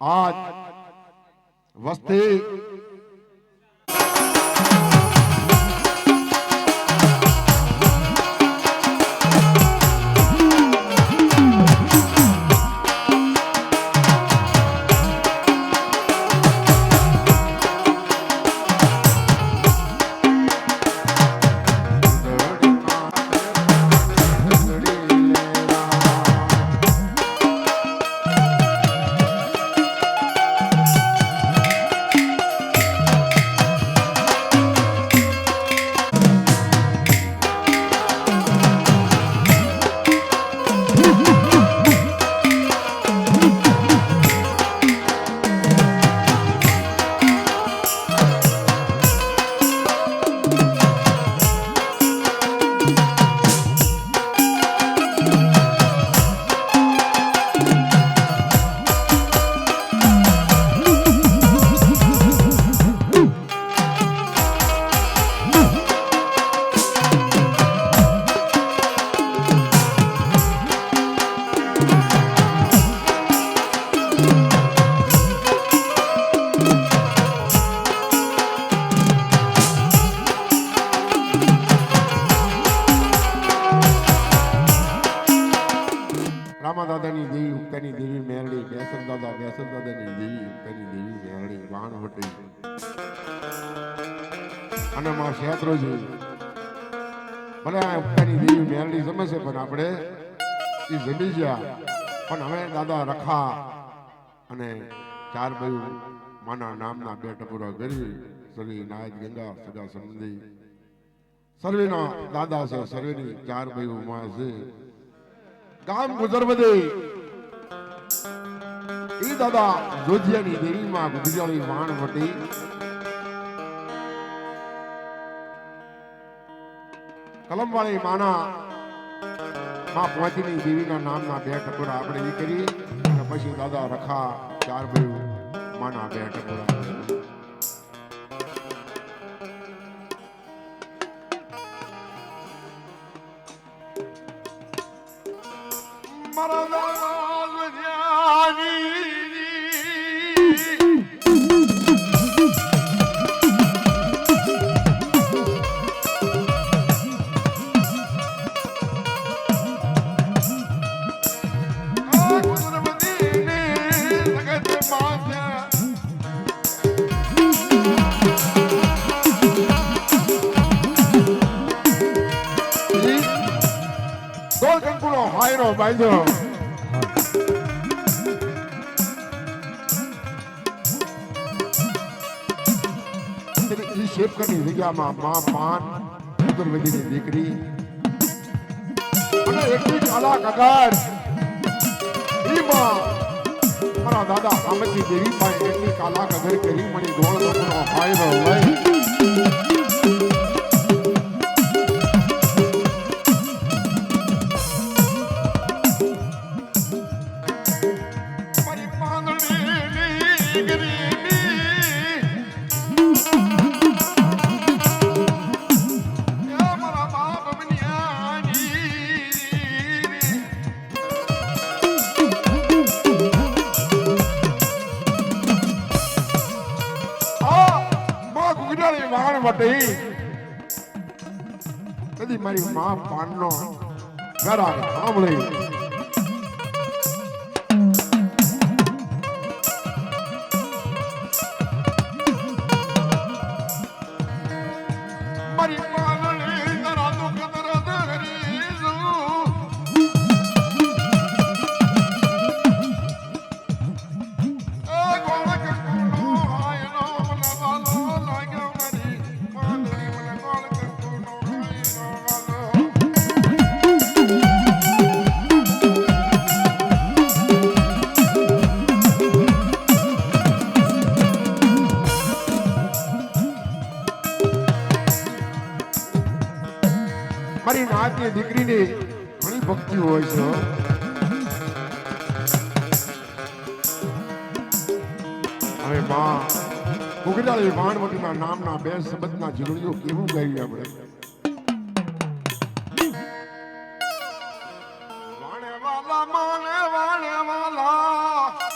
આજ વસ્તી દાદાની દેવી ઉક્તાની દેવી મેરડી બેસન દાદાની દેવી ઉક્તાની દેવી મેરડી વાણવટી અને માં ક્ષેત્રોજી ભલે આ ઉક્તાની દેવી મેરડી જમે છે પણ આપણે એ જમી ગયા પણ હવે દાદા રખા અને ચાર ભાઈ માના નામના બે ટપુરા કરી સર્વે નાયક ગંગા સગા સંબંધી સર્વેના દાદા છે સર્વેની ચાર ભાઈઓ માં છે ગામ ગુજરવદે ઈ દાદા જોધિયાની દેવીમાં ગુજરાતી વાણવટી કલમવાળી માના માં પહોંચીની દેવીના નામના બે ટકોરા આપણે ઈ કરી અને પછી દાદા રખા ચાર ભાઈ માના બે ટકોરા હાયરો બાંધો શેપકરની જગ્યામાં માં પાન ચતુર્વેદીની દીકરી અને એટલી કાલા કગાર મારા દાદા આમતી દેવી પાસે એટલી કાલા કગર કરી મને ગોળ દોનો હાયરો લઈ કદી મારી માં પાનનો ગરા સાંભળી મારી પાનની ગરા દુઃખ દર્દ મારી નાતની દીકરીની ઘણી ભક્તિ હોય છે હવે માં ઉગડાળી વાણવટીના નામના બે શબ્દના જીવણીઓ કેવું ગાઈએ આપણે વાણે વાલા માને વાણે વાલા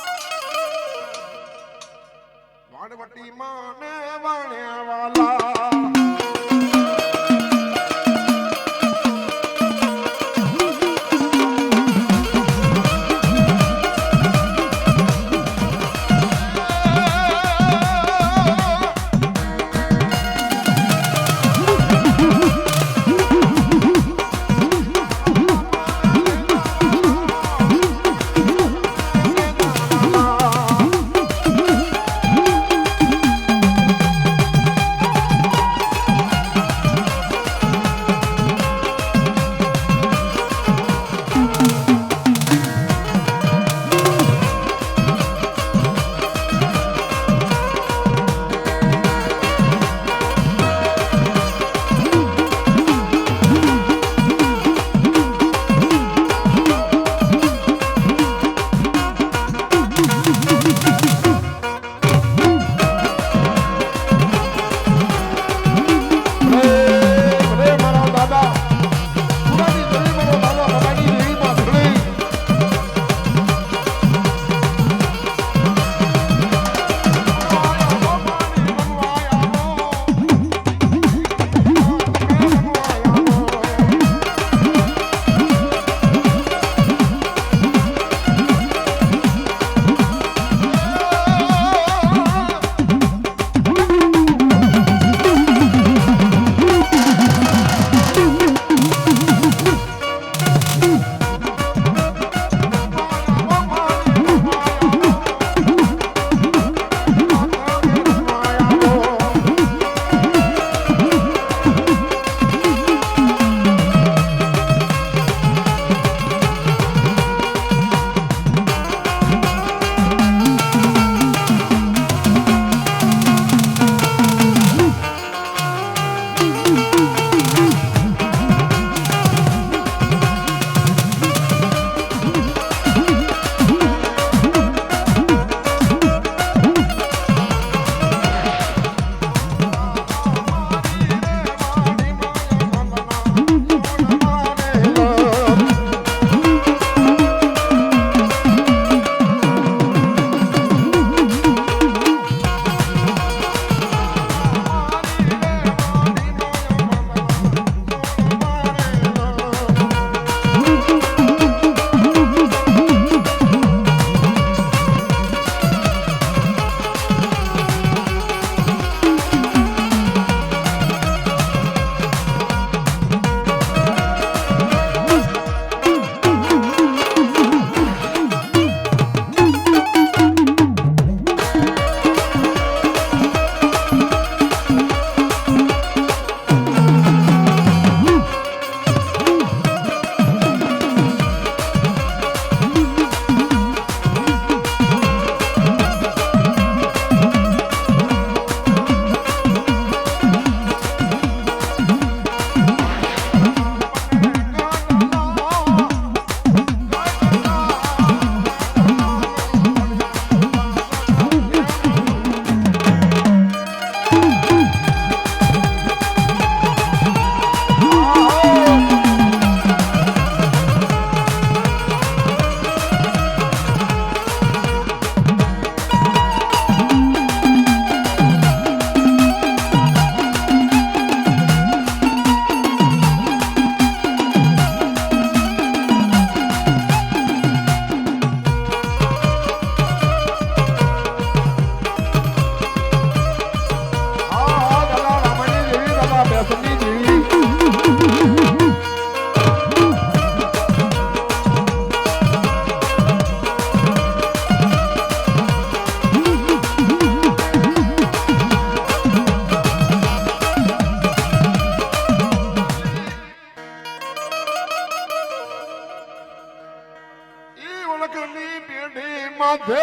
માથે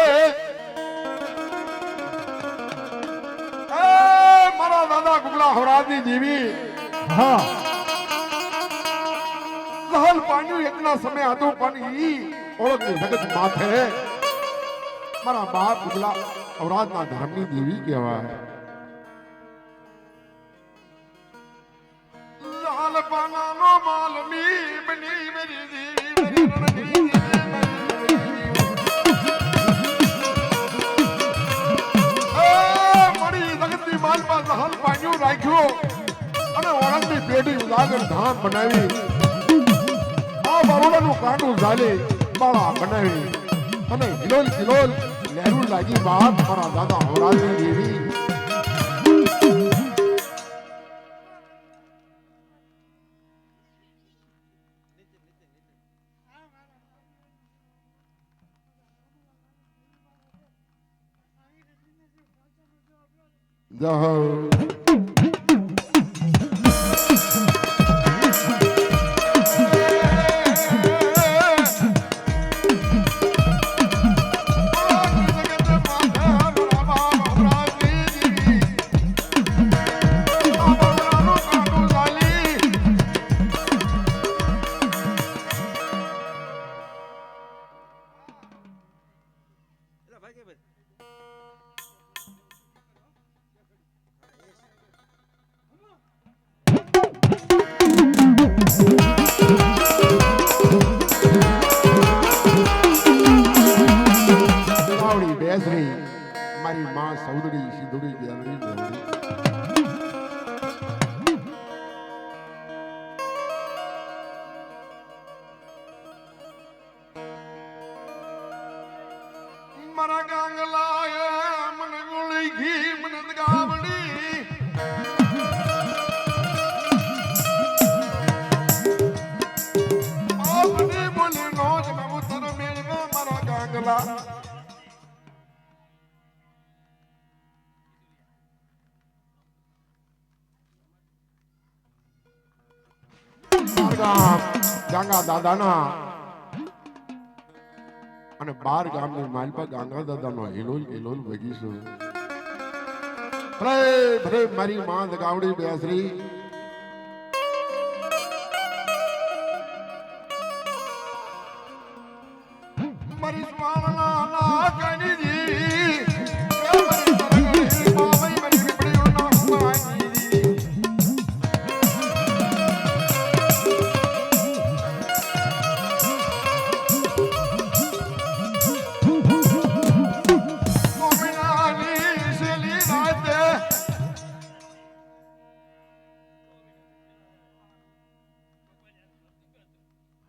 મારા દાદા ગુગલા હવરાજની દેવી હા લહલ પાણી એટલા સમય હતો પણ ઈ ઓળખની જગત માથે મારા બાપ ગુગલા હવરાજના ધર્મની દેવી કહેવાય. લાલ પાનાનો માલમી બની મેરી દેવી હાલ પાણી રાખ્યો અને ઓળખની પેઢી ઉદાગર ધામ બનાવી આ બરોડાનું કાંટું ઝાલી માળા બનાવી અને હિલોલ કિલોલ લહેરું લાગી બાપ મારા દાદા હવરાજની દેવી. જહો મારી માં સૌદડી સિંધુડી ગેલરી ગેલરી મારા ગાંગલા મને ગોળી ઘી મને ગાવડી આપને બોલે નો જ કબૂતર મેળવે મારા ગાંગલા ગાંગા દાદાના અને 12 ગામની માલપા ગાંગા દાદાનો હિલોલ હિલોલ બગીચો ભલે ભલે મારી માં દગાવડી બેસરી મારી સ્વાળના ના કની દી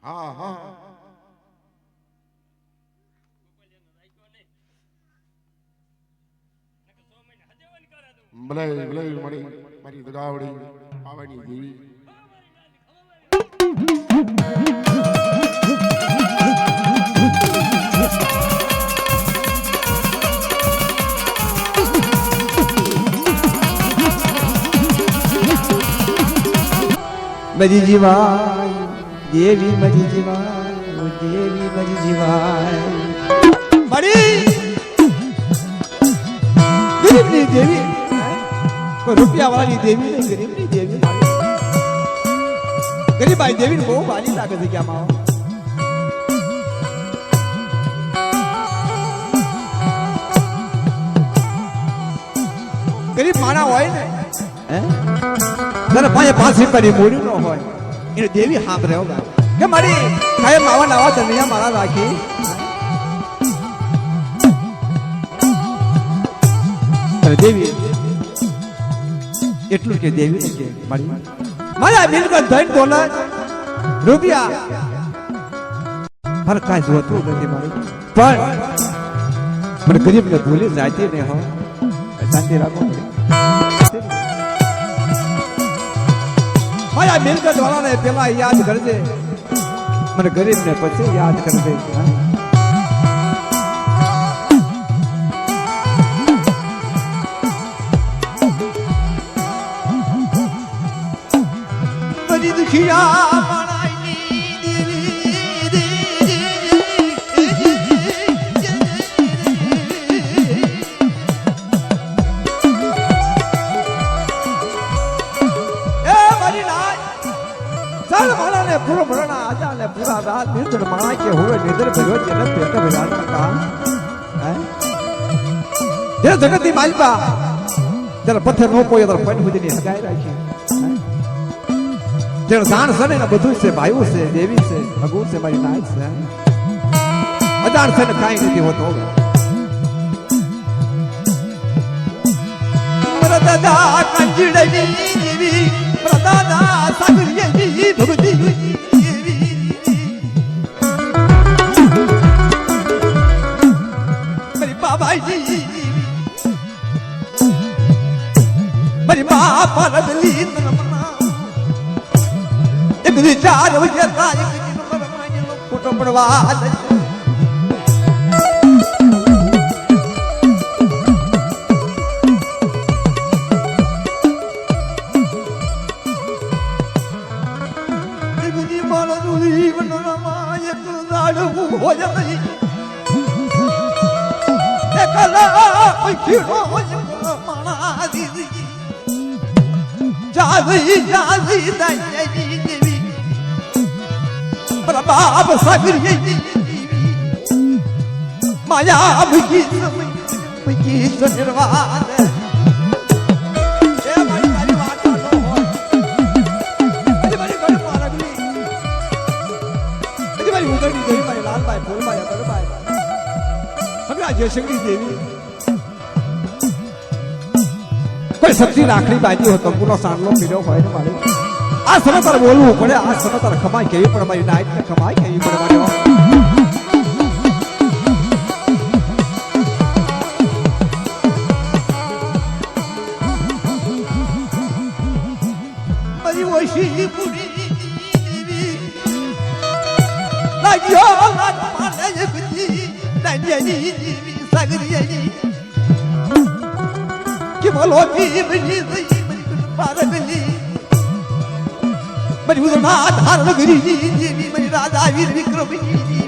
હા હા ભલે ભલે મળી મારી દગાવડી પાવાની દેવી મરી જીવાય દેવી મરી જીવાય દેવી મરી જીવાય મરી ગરીબની દેવી રૂપિયા વાળી દેવી નહીં ગરીબની દેવી ગરીબાઈ દેવી બહુ ભારી લાગે છે ક્યાં માં ગરીબ માણા હોય ને હે જરા પાસે 5 રૂપિયાની મૂડી ન હોય એને દેવી હાથ રહ્યો કે મારી કાયમ આવા નવા ધનિયા મારા રાખી અરે દેવી એટલું કે દેવી કે મારી મારા મિલકત ધન દોલત રૂપિયા હર કાંઈ જોતું નથી મારી પણ મને ગરીબને ભૂલી જાતી ને હો શાંતિ રાખો મારા મિલકત વાળાને પેલા યાદ કરજે મને ગરીબને પછી યાદ કરજે બધી દુખિયા माला ने पूरा भरना आजा ने पूरा रात दिन माला के हुए निधर भगवत जन्म पेट भगवान का है ये जगत की मालपा जरा पत्थर नो कोई अदर पॉइंट हुई नहीं हगाई राखी जरा जान सने ना બધું से भाइयों से देवी से भगवान से मारी नाइट से अजान से काई नहीं होतो प्रदादा कंजड़नी देवी प्रदादा सागरियनी भगवती देवी मेरी बाबा जी मेरी मां परदली तमना एक विचार हो जाता एक नंबर मायने फोटो पड़वा हो जाती एकला खिड़ो माना दीदी जादी जादी दई देवी प्रभाव सागर माया भगी निर्वाण जय शंकरी देवी कोई सब्जी राखड़ी बाजी हो तो पूरा सांडलो पीड़ो होए ने मारे आ समय पर बोलવું પડે આ समय પર કમાઈ કેવી પડે મારી નાઈટ ને કમાઈ કેવી પડે મારે મારી ઓશી પૂરી દેવી લાગ્યો લાગ મારે ગુજી લાગ્યાની सागरियनी कि बोलो भी बनी सही मेरी पारगली मेरी उधर धार लगरी जी मेरी राजा वीर विक्रम जी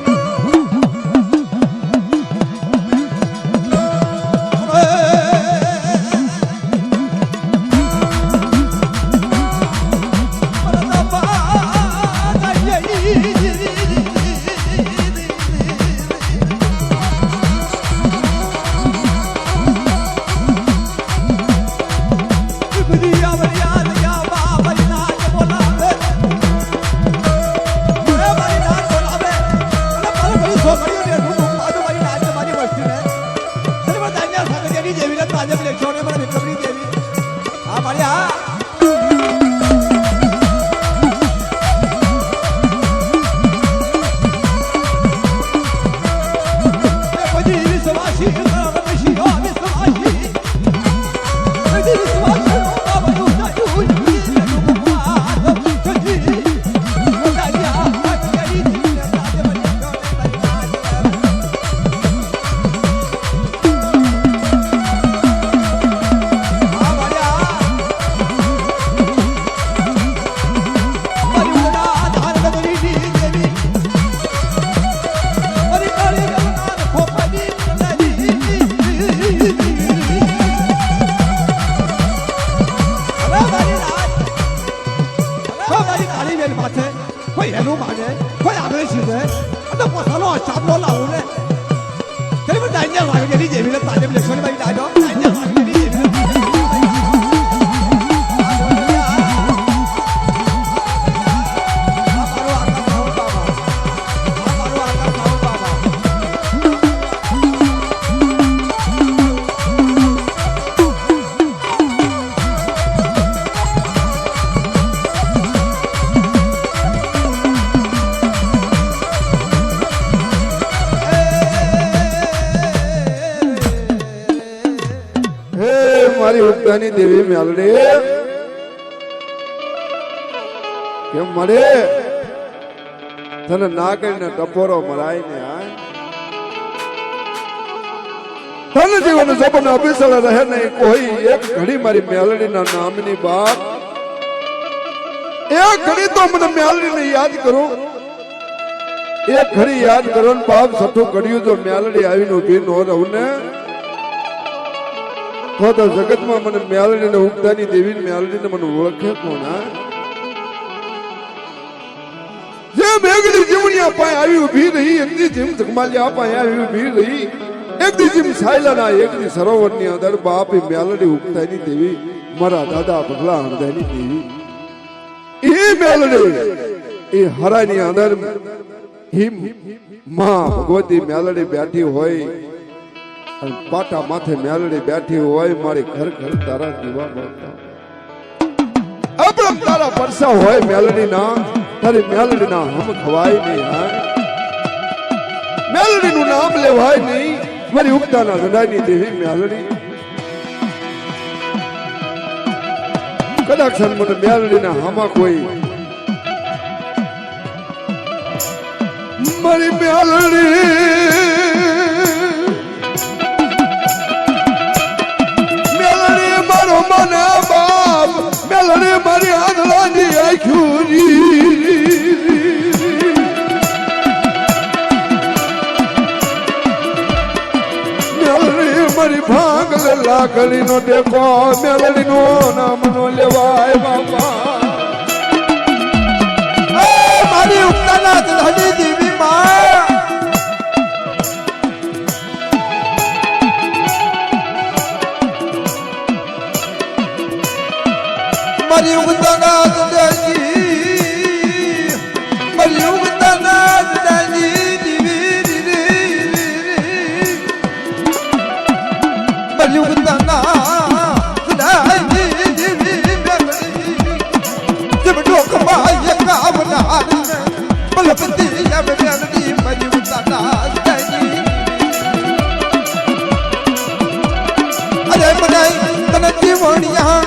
ઉગતાની દેવી મેલડે કેમ મળે તને ના કરીને ટપોરો મરાય ને ધન જીવન સપન અભિસળ રહે નહીં કોઈ એક ઘડી મારી મેલડીના નામની વાત એક ઘડી તો મને મેલડીને યાદ કરો એક ઘડી યાદ કરો ને બાપ સઠું ઘડ્યું જો મેલડી આવીને ઉભી ન રહું ને તો જગતમાં મને મેલડીને ઉગતાની દેવી મેલડીને મને ઓળખે કોણ મેઘડી જીવણિયા પાસે આવી ઊભી રહી, એકદી જીમ ધકમાલિયા પાસે આવી ઊભી રહી, એકદી જીમ સાયલાના એકદી સરોવરની અંદર બાપી મેલડી ઉગતાની દેવી મારા દાદા ભગલા હરદાની દેવી એ મેલડી એ હરાની અંદર હિમ માં ભગવતી મેલડી બેઠી હોય અને પાટા માથે મેલડી બેઠી હોય, મારી ઘર ઘર તારા દીવા બળતા અબરમ તારા પરસા હોય મેલડી ના, તારી મેલડી ના હમ ખવાય નહીં, હા મેલડી નું નામ લેવાય નહીં, મારી ઉગતાના ગંડાની દેવી મેલડી કદાચ મને મેલડી ના હામાં કોઈ મારી મેલડી મેલડી મારો મને બાપ મેલડી મારી આંધળાની આંખી મેલડી મારી ભાંગલ લાકડી નો ટેકો મેલડી નો નામ નો લેવાય બાપા મારી ઉગતાના ગંધાની દેવી માં મારી ઉગતાના ગંધાજી મારી ઉગતાના ગંધાજી દેવી મારી ઉગતાના ગંધાજી દેવી જબ ડોકમાં એક આવના બલપતિ જબ મેલડી મારી ઉગતાના ગંધાજી અરે મનાઈ તને જીવણિયા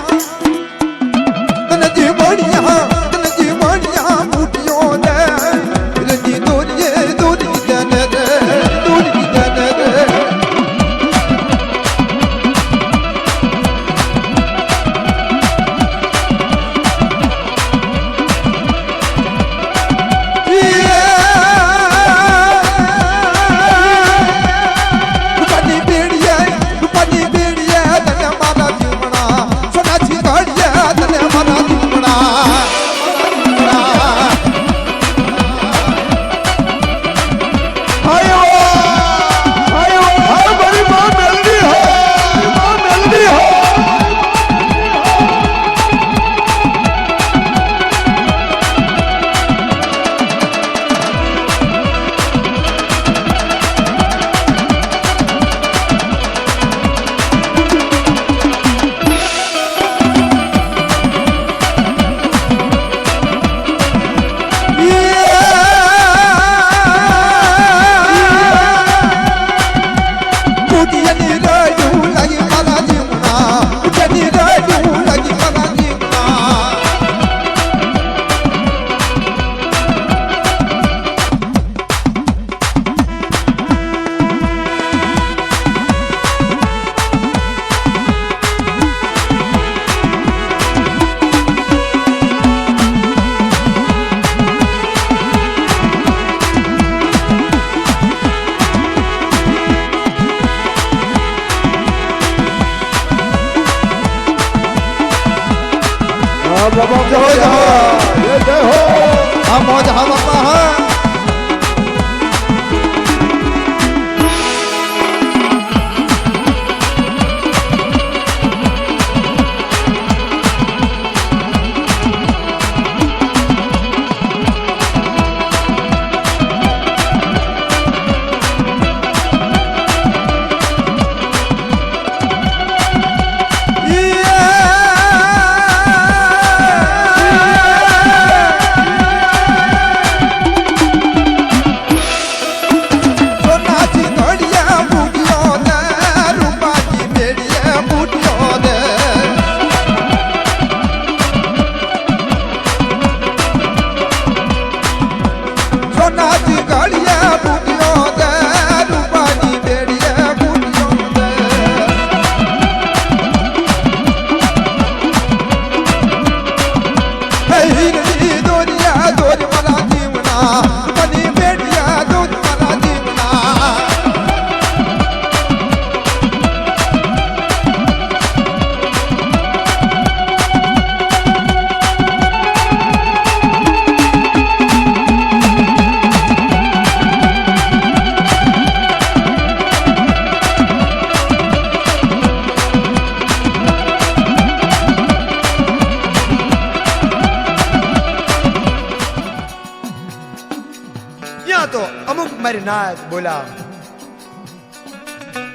ત્યાં તો અમુક મારી નાત બોલ્યા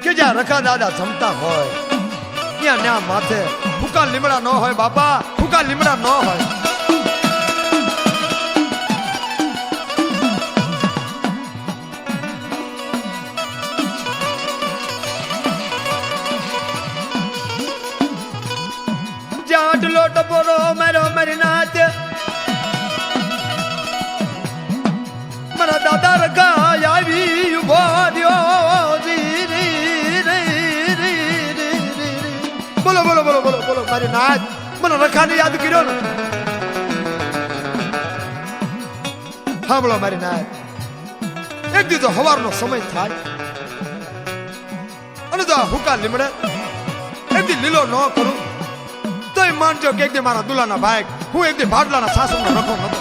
કે જ્યાં રખા દાદા જમતા હોય ત્યાં ન્યા માથે ફૂકા લીમડા ન હોય બાપા, ફૂકા લીમડા ન હોય. જ્યાં આટલો ટપોરો મારો મારી નાત મારા દાદા રખા આવી ઉભો રહ્યો. બોલો બોલો બોલો બોલો બોલો મારી નાથ મને રખાને યાદ કર્યો ને. સાંભળો મારી નાથ, એક દી તો સવારનો સમય થાય અને જો હુકા લીમડે એક દી લીલો ન કરું તોય માનજો કે એક દી મારા દુલાના ભાઈ હું એક દી ભાડલાના સાસુનો રખો નતો.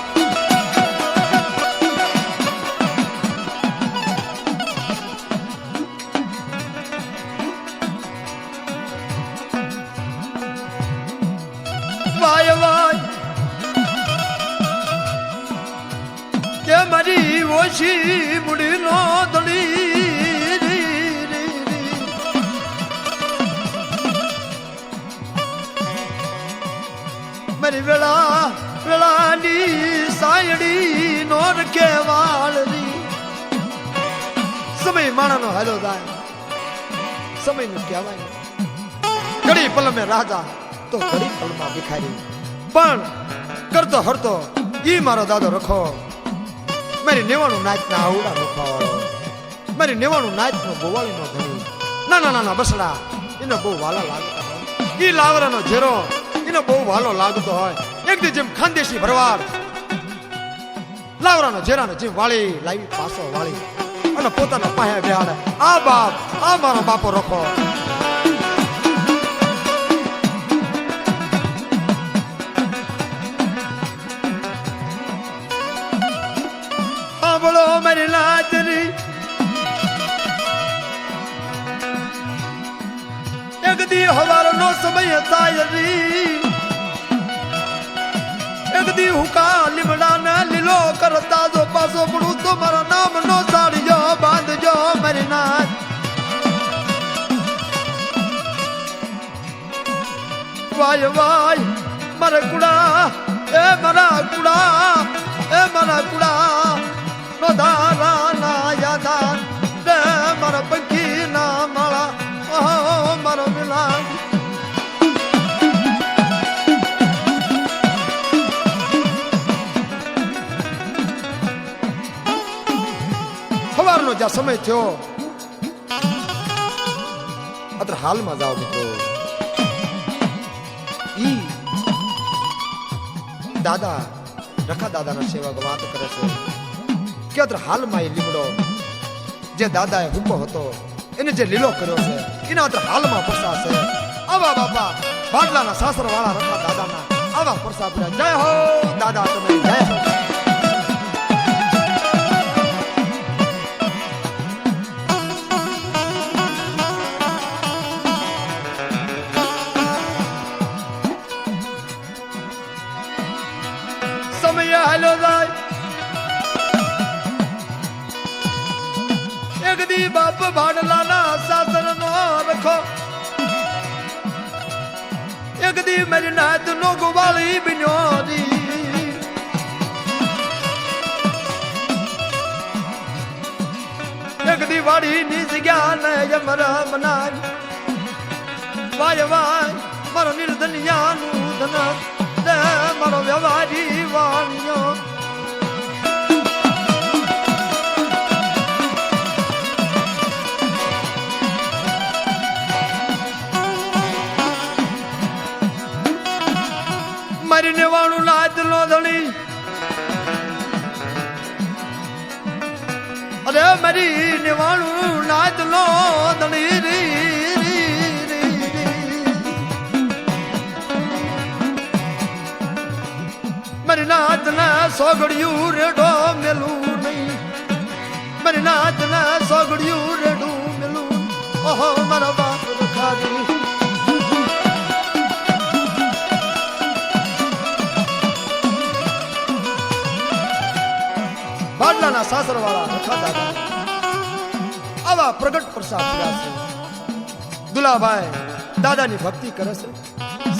કે મારી ઓછી મુડી નો દળી મારી વેળા વેળાની સાયડી નો રખે વાળરી. સમય માણાનો હાલો થાય, સમય નું કહેવાય. ઘડી પલમે રાજા તો ઘડી પલમાં ભિખારી, પણ કરતો હરતો ઈ મારો દાદો રખો મારી નેવાનું નાચ ના આવડા રખવાળો, મારી નેવાનું નાચ નો ગોવાળી નો ધણી. નાના નાના બસડા એને બહુ વાલા લાગતા હોય, ઈ લાવરાનો ઝેરો એને બહુ વાલો લાગતો હોય. એક દી જેમ ખાનદેશી ભરવાડ લાવરાનો ઝેરાને જેમ વાળી લાવી પાસો વાળી અને પોતાના પાસે બેહાડે. આ બાપ, આ મારો બાપો રખો. બોલો મારી નાચરી એક દી હવારનો સમય થાય રી, એક દી હુકા લીમડા ને લીલો કરતા જો પાછો પડું તો મારા નામ નો સાડીજો બાંધજો મારી નાચ. વાય વાય મારા કુડા એ મારા કુડા એ મારા કુડા નો દારા ના યાદા રે મારા પંખી ના માળા મારો મિલા. સવારનો જ્યાં સમય થયો અત્યારે હાલમાં જાઓ મિત્રો. ઈ દાદા રખા દાદાના સેવક વાત કરે છે કે અત્યારે હાલમાં એ લીમડો જે દાદાએ હુકો હતો એને જે લીલો કર્યો છે એના અત્યારે હાલમાં પરસા છે. આવા બાપા ભાડલાના સાસર વાળા રખા દાદાના આવા પરસા પડ્યા. જય હો દાદા તમે, જય હો. સમય હાલો જાય એક દી બાપ ભાડલાના સાસર નો રખો એક દી મારી નાત નો ગોવાળી બન્યો દી. એક દી વાડી ની જગ્યા ને યમરા મના વાય વાય મારો નિર્ધનિયા નું ધન દે મારો વ્યવહારી વાણિયો. મારી નેવાણું નાચ નો ધણી અરે મારી નેવાણું નાચ નો ધણી રી મારી નાચ ના સોગડિયું રેડો મેલું નહીં, મારી નાચ ના સોગડિયું રેડું મેલું. ઓહો મારા બાપ રખાવી ખાડલાના સાસરવાળા રખા દાદા આવા પ્રગટ પ્રસાદ થયા છે. દુલાભાઈ દાદાની ભક્તિ કરે છે,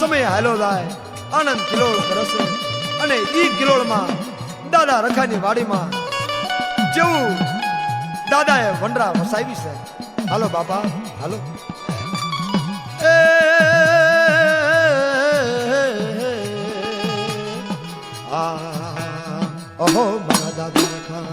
સમય હાલો જાય, આનંદ કિલોળ કરે છે, અને ઈ કિલોળમાં દાદા રખાની વાડીમાં જેવું દાદાએ વંડરા વસાવી છે. હાલો બાપા હાલો. અહો મારા દાદા રખા